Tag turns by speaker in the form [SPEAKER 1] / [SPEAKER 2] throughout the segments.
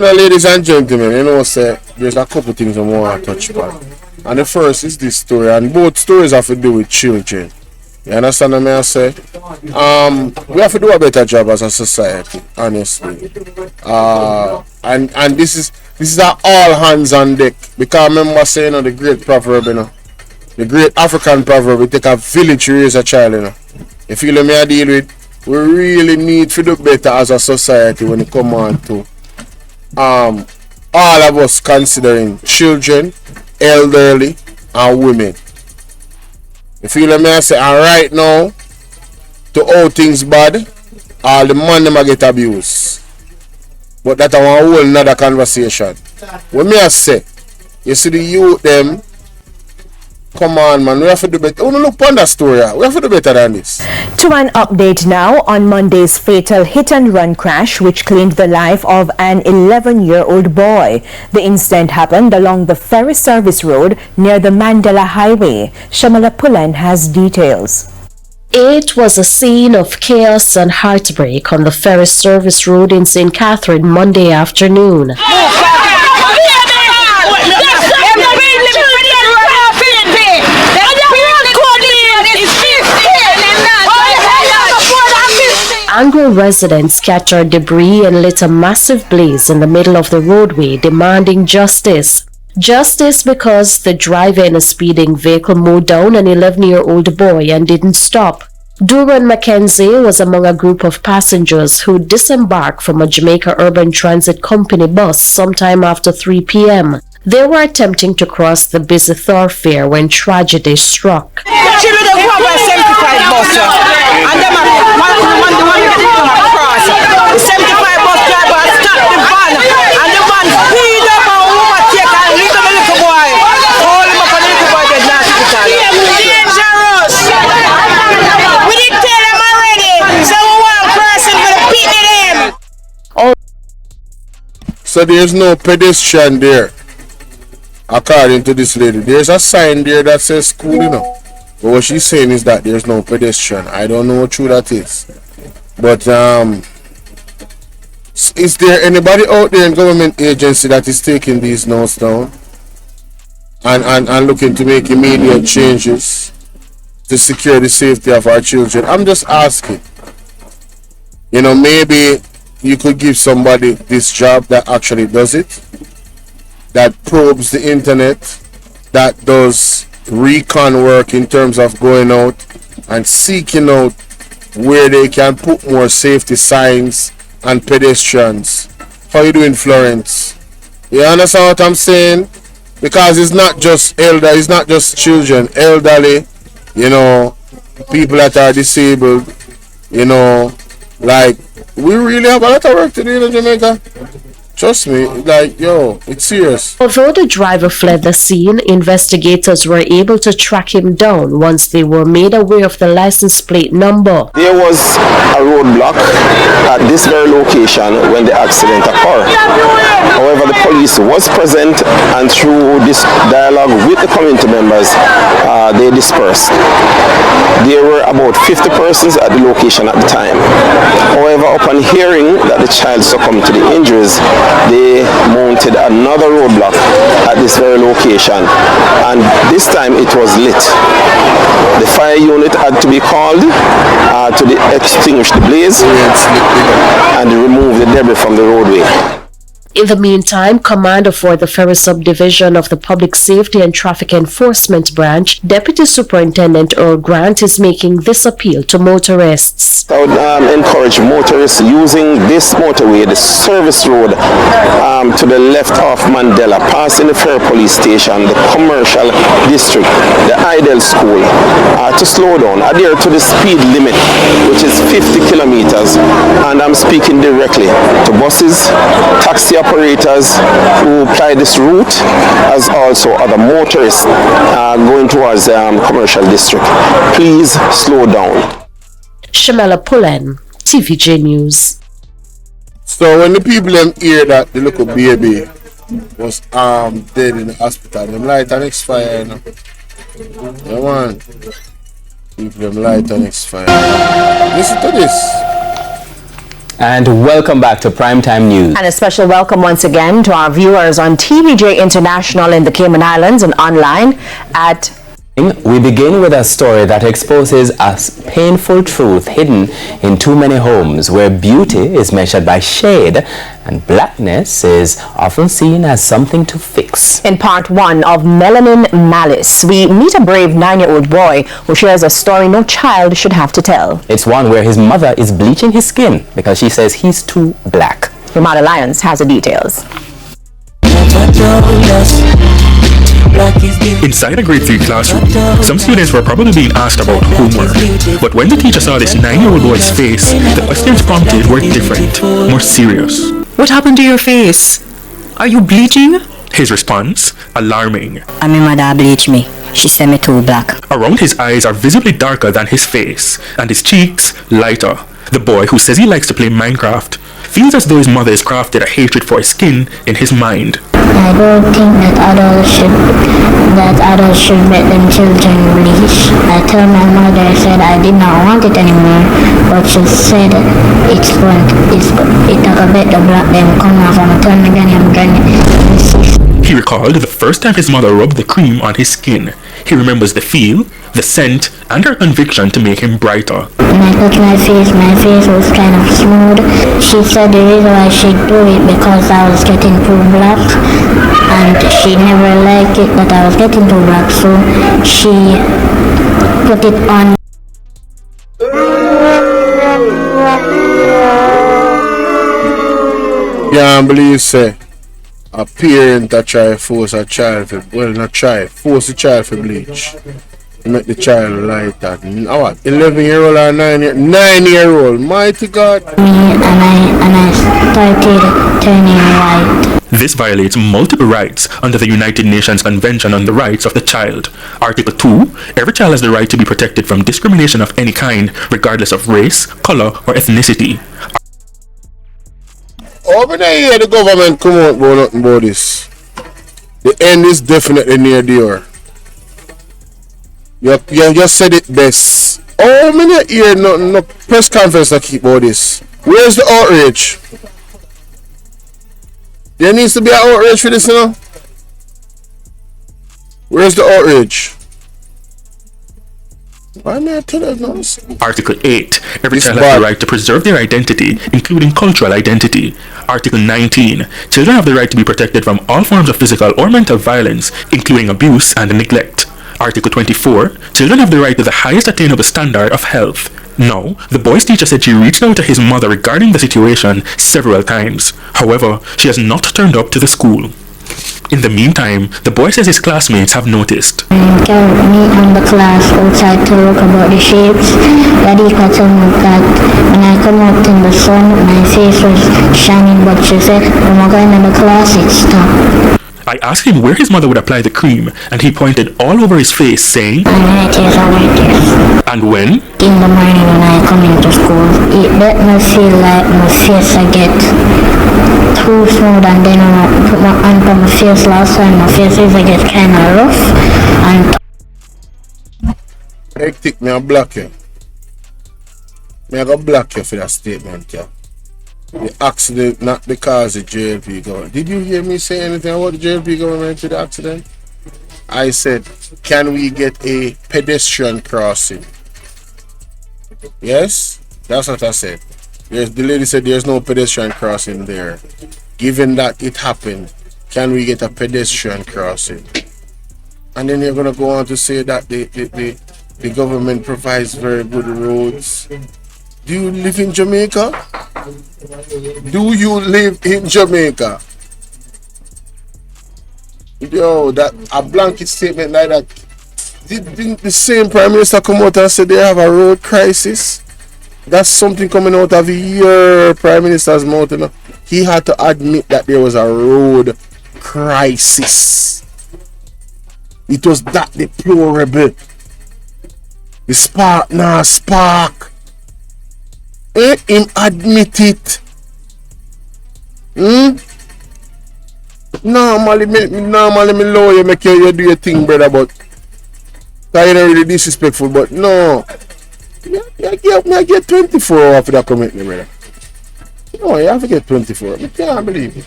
[SPEAKER 1] Now, ladies and gentlemen, say there's a couple things I want to touch upon. And the first is this story, and both stories have to do with children. You understand what I say? We have to do a better job as a society, honestly. And this is a all hands on deck. Because I remember saying the great proverb, the great African proverb, it take a village to raise a child, You feel me I deal with? We really need to do better as a society when it come on to all of us considering children, elderly, and women. You feel me I say? And right now, to all things bad, all the man them a get abused. But that a whole another conversation. When me I say, you see the youth them, come on, man, we have to do better. We look upon that story. We have to do better than this.
[SPEAKER 2] To an update now on Monday's fatal hit-and-run crash which claimed the life of an 11-year-old boy. The incident happened along the ferry service road near the Mandela Highway. Shamala Pullen has details.
[SPEAKER 3] It was a scene of chaos and heartbreak on the ferry service road in St. Catherine Monday afternoon. Angry residents scattered debris and lit a massive blaze in the middle of the roadway, demanding justice. Justice because the driver in a speeding vehicle mowed down an 11-year-old boy and didn't stop. Duran Mackenzie was among a group of passengers who disembarked from a Jamaica Urban Transit Company bus sometime after 3 p.m. They were attempting to cross the busy thoroughfare when tragedy struck.
[SPEAKER 1] So there's no pedestrian there, according to this lady. There's a sign there that says school, But what she's saying is that there's no pedestrian. I don't know how true that is. But is there anybody out there in government agency that is taking these notes down and looking to make immediate changes to secure the safety of our children? I'm just asking. Maybe you could give somebody this job that actually does it, that probes the internet, that does recon work in terms of going out and seeking out where they can put more safety signs and pedestrians. How you doing, Florence? You understand what I'm saying? Because it's not just it's not just children, elderly, people that are disabled, like we really have a lot of work to do in Jamaica. Trust me, it's serious.
[SPEAKER 3] Although the driver fled the scene, investigators were able to track him down once they were made aware of the license plate number.
[SPEAKER 4] There was a roadblock at this very location when the accident occurred. However, the police was present, and through this dialogue with the community members, they dispersed. There were about 50 persons at the location at the time. However, upon hearing that the child succumbed to the injuries, they mounted another roadblock at this very location, and this time it was lit. The fire unit had to be called to extinguish the blaze and remove the debris from the roadway.
[SPEAKER 3] In the meantime, Commander for the Ferry Subdivision of the Public Safety and Traffic Enforcement Branch, Deputy Superintendent Earl Grant, is making this appeal to motorists.
[SPEAKER 4] I would encourage motorists using this motorway, the service road to the left of Mandela, passing the Ferry Police Station, the commercial district, the Idle School, to slow down, adhere to the speed limit, which is 50 kilometers. And I'm speaking directly to buses, taxi operators who apply this route, as also other motorists going towards commercial district. Please slow down.
[SPEAKER 3] Shamala Pullen, TVJ News.
[SPEAKER 1] So when the people hear that the little baby was dead in the hospital, them light and expire, Yeah, man. People them light and expire. Listen to this.
[SPEAKER 5] And welcome back to Primetime News.
[SPEAKER 2] And a special welcome once again to our viewers on TVJ International in the Cayman Islands and online at...
[SPEAKER 5] We begin with a story that exposes a painful truth hidden in too many homes, where beauty is measured by shade and blackness is often seen as something to fix.
[SPEAKER 2] In part 1 of Melanin Malice, we meet a brave 9-year-old boy who shares a story no child should have to tell.
[SPEAKER 5] It's one where his mother is bleaching his skin because she says he's too black.
[SPEAKER 2] Ramada Lyons has the details.
[SPEAKER 6] Inside a grade 3 classroom, some students were probably being asked about homework. But when the teacher saw this 9-year-old boy's face, the questions prompted were different, more serious.
[SPEAKER 7] What happened to your face? Are you bleaching?
[SPEAKER 6] His response, alarming.
[SPEAKER 8] And my mother bleached me. She said me too black.
[SPEAKER 6] Around his eyes are visibly darker than his face, and his cheeks lighter. The boy, who says he likes to play Minecraft, feels as though his mother has crafted a hatred for his skin in his mind.
[SPEAKER 9] I don't think that adults should let them children bleach. I told my mother, I said I did not want it anymore, but she said it took a bit to block them come off and turn again and again.
[SPEAKER 6] He recalled the first time his mother rubbed the cream on his skin. He remembers the feel, the scent, and her conviction to make him brighter.
[SPEAKER 9] When I touched my face was kind of smooth. She said the reason why she do it because I was getting too black, and she never liked it that I was getting too black, so she put it on.
[SPEAKER 1] Yeah, I believe say a parent that try force a child for, well, not try, force the child for bleach. Make the child like that. What? 11-year-old or 9-year-old? Mighty God.
[SPEAKER 9] And I started turning white.
[SPEAKER 6] This violates multiple rights under the United Nations Convention on the Rights of the Child. Article 2, every child has the right to be protected from discrimination of any kind, regardless of race, color, or ethnicity.
[SPEAKER 1] Over there, hear the government come out about nothing about this. The end is definitely near the door. You just said it best. Oh, many hear no press conference that keep about this. Where's the outrage? There needs to be an outrage for this, you know? Where's the outrage? Why not tell us no?
[SPEAKER 6] Article 8. Every child has the right to preserve their identity, including cultural identity. Article 19. Children have the right to be protected from all forms of physical or mental violence, including abuse and neglect. Article 24. Children have the right to the highest attainable standard of health. Now, the boy's teacher said she reached out to his mother regarding the situation several times. However, she has not turned up to the school. In the meantime, the boy says his classmates have noticed.
[SPEAKER 9] Carried me and the class outside to look about the shapes. Daddy could tell me that when I come out in the sun, my face was shining, but she said when I go in the class, it stopped.
[SPEAKER 6] I asked him where his mother would apply the cream, and he pointed all over his face, saying,
[SPEAKER 9] right here.
[SPEAKER 6] And when?
[SPEAKER 9] In the morning when I come into school, it let me feel like my face I get too smooth, and then when I put my hand on my face last time, my face is I get kind of rough. And
[SPEAKER 1] hectic, me a block you. Me a go block you for that statement, yeah. The accident not because of JLP government. Did you hear me say anything about the JLP government to the accident? I said, can we get a pedestrian crossing? Yes, that's what I said. The lady said there's no pedestrian crossing there. Given that it happened, can we get a pedestrian crossing? And then you're gonna go on to say that the government provides very good roads. Do you live in Jamaica? Do you live in Jamaica? Yo, that a blanket statement like that. Didn't the same Prime Minister come out and say they have a road crisis? That's something coming out of your Prime Minister's mouth. You know? He had to admit that there was a road crisis. It was that deplorable. The spark, spark. Him admit it. Normally me love you, make you do your thing, brother, but you're not really disrespectful, but no. I get 24 hours for that commitment, brother. No, you have to get 24. I can't believe it.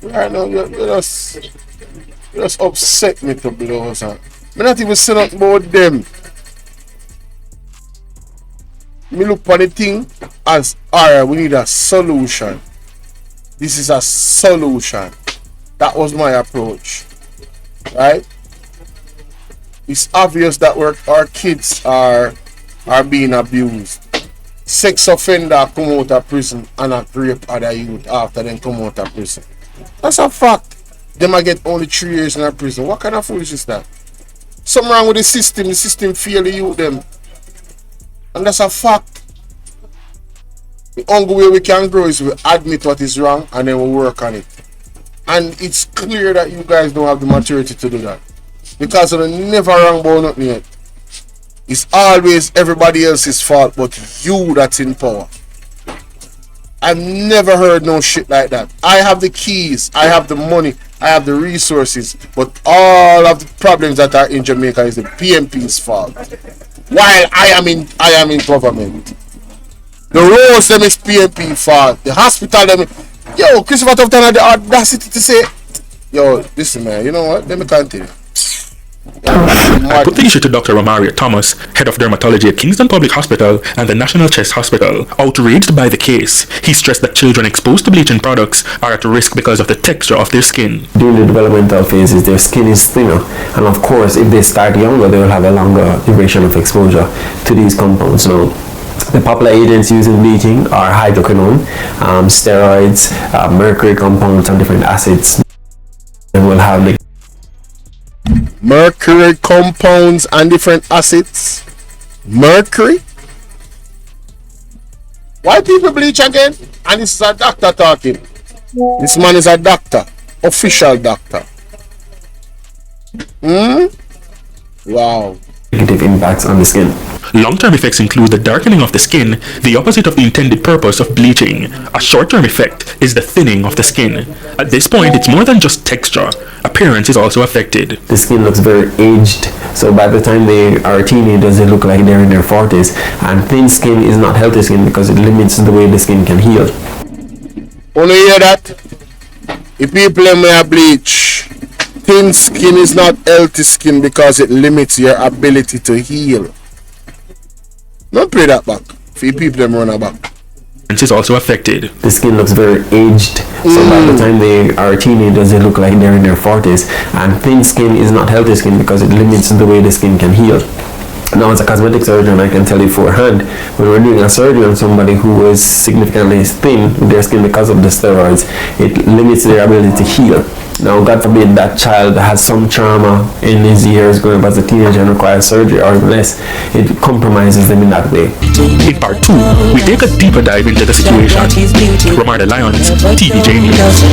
[SPEAKER 1] Right now, you just upset me to blows. I'm not even saying nothing about them. Me look for the thing as, alright, we need a solution. This is a solution. That was my approach. Right? It's obvious that our kids are being abused. Sex offender come out of prison and a rape other youth after them come out of prison. That's a fact. Them might get only 3 years in a prison. What kind of foolish is that? Something wrong with the system fail the youth them. And that's a fact. The only way we can grow is we admit what is wrong and then we work on it. And it's clear that you guys don't have the maturity to do that. Because they're never wrong about nothing yet. It's always everybody else's fault but you that's in power. I've never heard no shit like that. I have the keys, I have the money, I have the resources, but all of the problems that are in Jamaica is the PMP's fault. While I am in government. The roads them is PMP fault. The hospital them. Yo, Christopher Tufton had the audacity to say, yo, listen man, you know what? Let me continue.
[SPEAKER 6] I put the issue to Dr. Romaria Thomas, head of dermatology at Kingston Public Hospital and the National Chest Hospital. Outraged by the case, he stressed that children exposed to bleaching products are at risk because of the texture of their skin.
[SPEAKER 10] During the developmental phases, their skin is thinner, and of course, if they start younger, they will have a longer duration of exposure to these compounds. Now, the popular agents used in bleaching are hydroquinone, steroids, mercury compounds, and different acids. And will have the
[SPEAKER 1] mercury compounds and different acids. Mercury? Why people bleach again? And this is a doctor talking. This man is a doctor. Official doctor. Wow.
[SPEAKER 10] Negative impacts on the skin.
[SPEAKER 6] Long-term effects include the darkening of the skin, the opposite of the intended purpose of bleaching. A short-term effect is the thinning of the skin. At this point, it's more than just texture. Appearance is also affected.
[SPEAKER 10] The skin looks very aged, so by the time they are teenagers, they look like they're in their 40s. And thin skin is not healthy skin because it limits the way the skin can heal.
[SPEAKER 1] Wanna hear that? If people may bleach, thin skin is not healthy skin because it limits your ability to heal. Don't play that back. For people them run back.
[SPEAKER 6] Is also affected.
[SPEAKER 10] The skin looks very aged, so by the time they are teenagers, they look like they're in their 40s. And thin skin is not healthy skin because it limits the way the skin can heal. Now, as a cosmetic surgeon, I can tell you beforehand, when we're doing a surgery on somebody who is significantly thin with their skin because of the steroids, it limits their ability to heal. Now, God forbid that child has some trauma in his years growing up as a teenager and requires surgery or less, it compromises them in that way.
[SPEAKER 6] In part 2, we take a deeper dive into the situation. Romarda Lyons, TVJ News.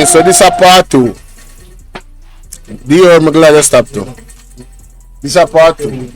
[SPEAKER 1] So this is part 2. I'm glad I stopped too. This is part 2.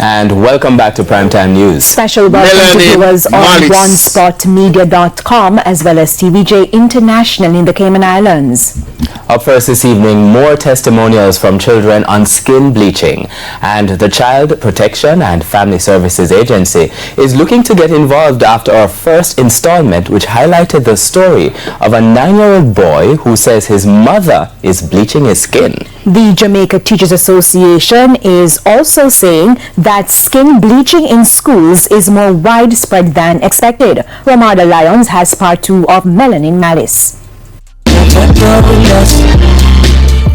[SPEAKER 5] And welcome back to Primetime News.
[SPEAKER 2] Special welcome to viewers on OneSpotMedia.com as well as TVJ International in the Cayman Islands.
[SPEAKER 5] Up first this evening, more testimonials from children on skin bleaching. And the Child Protection and Family Services Agency is looking to get involved after our first installment, which highlighted the story of a 9-year-old boy who says his mother is bleaching his skin.
[SPEAKER 2] The Jamaica Teachers Association is also saying that skin bleaching in schools is more widespread than expected. Romarda Lyons has part 2 of Melanin Malice.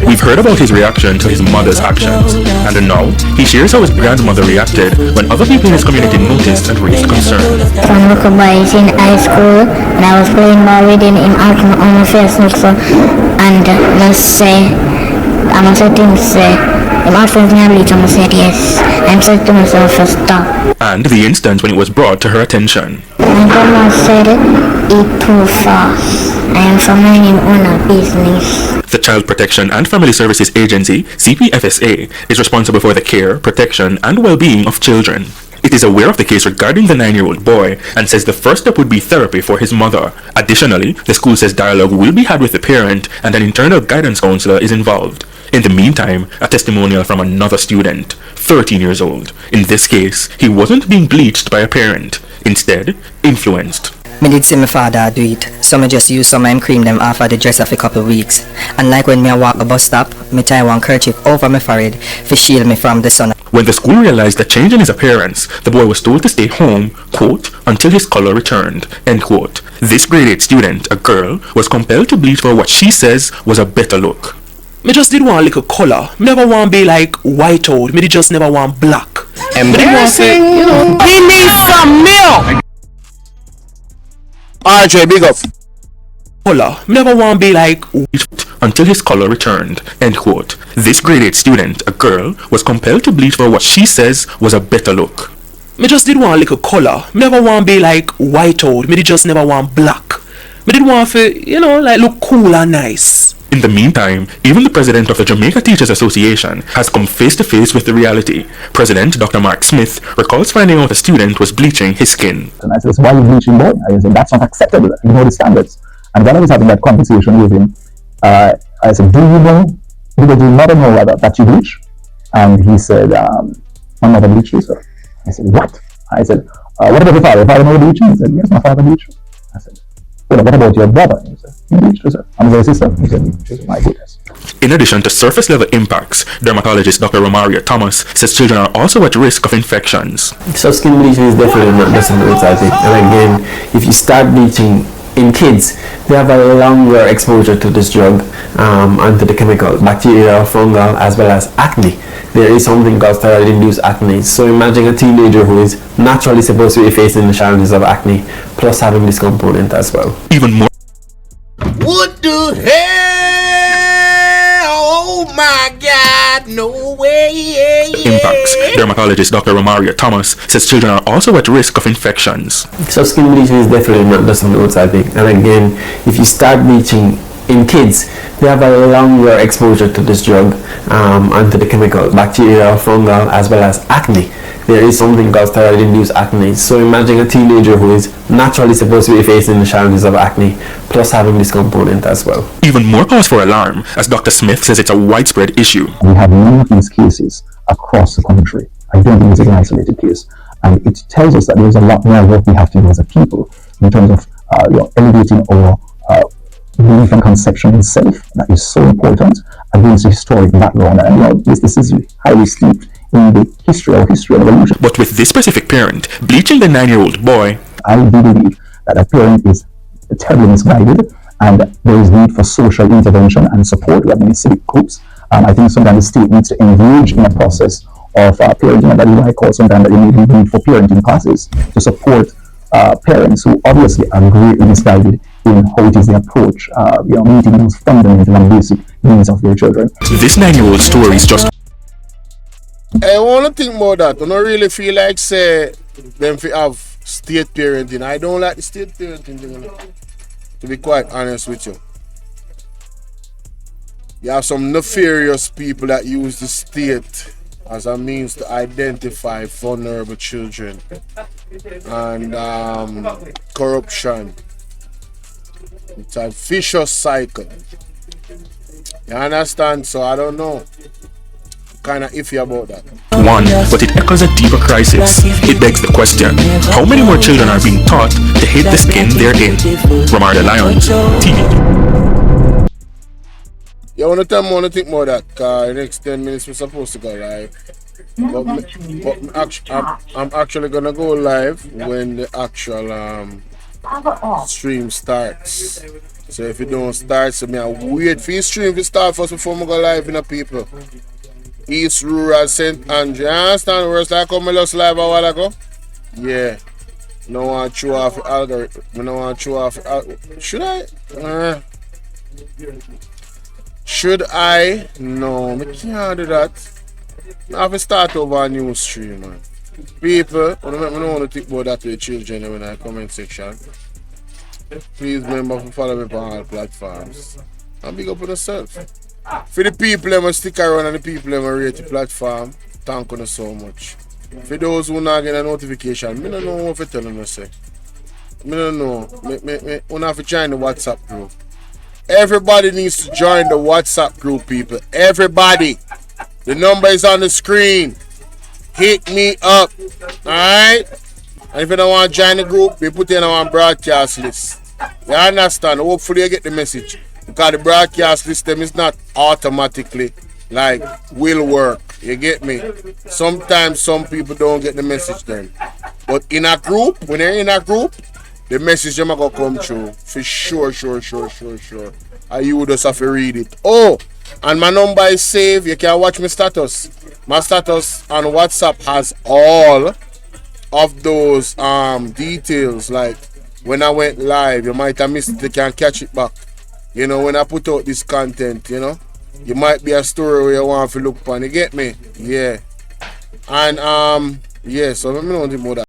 [SPEAKER 6] We've heard about his reaction to his mother's actions, and now he shares how his grandmother reacted when other people in his community noticed and raised concern.
[SPEAKER 9] Some little boys in high school, and I was playing ball with him on my Facebook, and must say, I must say things say, my friends never bleach, I must say yes. I'm saying to myself, stop.
[SPEAKER 6] And the instance when it was brought to her attention.
[SPEAKER 9] My grandma said, eat too fast. I am for minding on a business.
[SPEAKER 6] The Child Protection and Family Services Agency, CPFSA, is responsible for the care, protection, and well-being of children. It is aware of the case regarding the 9-year-old boy and says the first step would be therapy for his mother. Additionally, the school says dialogue will be had with the parent and an internal guidance counselor is involved. In the meantime, a testimonial from another student, 13 years old. In this case, he wasn't being bleached by a parent, instead, influenced.
[SPEAKER 8] Me did see my father do it, so me just use some and cream them after the dress of a couple weeks. And like when me I walk the bus stop, me tie one kerchief over my forehead to shield me from the sun.
[SPEAKER 6] When the school realized the change in his appearance, the boy was told to stay home, quote, until his color returned, end quote. This grade 8 student, a girl, was compelled to bleach for what she says was a better look.
[SPEAKER 11] Me just did want like a color. Me never want to be like white out. Me just never want black.
[SPEAKER 1] Embarrassing.
[SPEAKER 11] We need some milk.
[SPEAKER 1] RJ, big up.
[SPEAKER 11] Color. Me never want to be like
[SPEAKER 6] until his color returned, end quote. This grade 8 student, a girl, was compelled to bleach for what she says was a better look.
[SPEAKER 11] Me just did want like a color. Me never want to be like white out. Me just never want black. Me did want to, like look cool and nice.
[SPEAKER 6] In the meantime, even the president of the Jamaica Teachers Association has come face to face with the reality. President Dr. Mark Smith recalls finding out a student was bleaching his skin.
[SPEAKER 12] And I said, why are you bleaching, boy? I said, that's not acceptable. You know the standards. And when I was having that conversation with him, I said, do you not know that you bleach? And he said, my mother bleached you, sir. I said, what? I said, what about your father? Your father never bleached you? He said, yes, my father bleached you. I said, well, what about your brother? He said, he bleached you, sir. And his sister? He said, my goodness.
[SPEAKER 6] In addition to surface level impacts, dermatologist Dr. Romaria Thomas says children are also at risk of infections.
[SPEAKER 10] So skin bleaching is definitely not just an I think. And again, if you start bleaching in kids, they have a longer exposure to this drug and to the chemical, bacterial, fungal, as well as acne. There is something called steroid-induced acne. So imagine a teenager who is naturally supposed to be facing the challenges of acne, plus having this component as well.
[SPEAKER 6] Even more.
[SPEAKER 13] What the hell? Oh my God, no way.
[SPEAKER 6] Impacts. Dermatologist Dr. Romaria Thomas says children are also at risk of infections.
[SPEAKER 10] So skin bleaching is definitely not just an I think. And again, if you start bleaching in kids, they have a longer exposure to this drug and to the chemical, bacterial, fungal, as well as acne. There is something called steroid-induced acne. So imagine a teenager who is naturally supposed to be facing the challenges of acne, plus having this component as well.
[SPEAKER 6] Even more cause for alarm, as Dr. Smith says it's a widespread issue.
[SPEAKER 12] We have many of these cases across the country. I don't think it's an isolated case. And it tells us that there's a lot more work we have to do as a people in terms of elevating our belief and conception itself. That is so important against the historic background. And this is highly steeped in the history and evolution.
[SPEAKER 6] But with this specific parent bleaching the 9-year-old boy,
[SPEAKER 12] I do believe that a parent is terribly misguided and there is need for social intervention and support. We have many civic groups. I think sometimes the state needs to engage in a process of parenting, and that is why I call sometimes that there may be need for parenting classes to support parents who obviously are greatly misguided in how it is they approach meeting those fundamental and basic needs of their children.
[SPEAKER 6] This 9-year-old story is just...
[SPEAKER 1] I want to think about that. I don't really feel like say them fi have state parenting. I don't like the state parenting thing, to be quite honest with you. You have some nefarious people that use the state as a means to identify vulnerable children and corruption. It's a vicious cycle. You understand? So I don't know. Kind of iffy about that.
[SPEAKER 6] One, but it echoes a deeper crisis. It begs the question, how many more children are being taught to hate the skin they're in? Romaria Lyons, TV.
[SPEAKER 1] You want to tell me, want to think more of that? The next 10 minutes we're supposed to go live. I'm actually going to go live when the actual stream starts. So if you don't start, so I wait for your stream to start first before I go live in the people. East Rural St. Andrew. You understand where it's like come just live a while ago? Yeah. No want to chew off the algorithm. No want to chew off should I? Should I? No, I can't do that. I have to start over a new stream, man. People, I don't want to think about that to the children in the comment section. Please remember to follow me on all platforms. And big up on yourself. For the people that stick around and the people that rate the platform, thank you so much. For those who not get a notification, I don't know what to tell them to say. I don't know. I have to join the WhatsApp group. Everybody needs to join the WhatsApp group, people. Everybody. The number is on the screen. Hit me up. Alright? And if you don't want to join the group, we put in on broadcast list. You understand? Hopefully you get the message. Because the broadcast system is not automatically like will work. You get me? Sometimes some people don't get the message then. But in a group, when you're in a group, the message is going to come through. For sure. And you just have to read it. Oh, and my number is saved. You can watch my status. My status on WhatsApp has all of those details. Like when I went live, you might have missed it. You can catch it back. You know, when I put out this content, you know, you might be a story where you want to look upon. You get me? Yeah. And yeah, so let me know more that.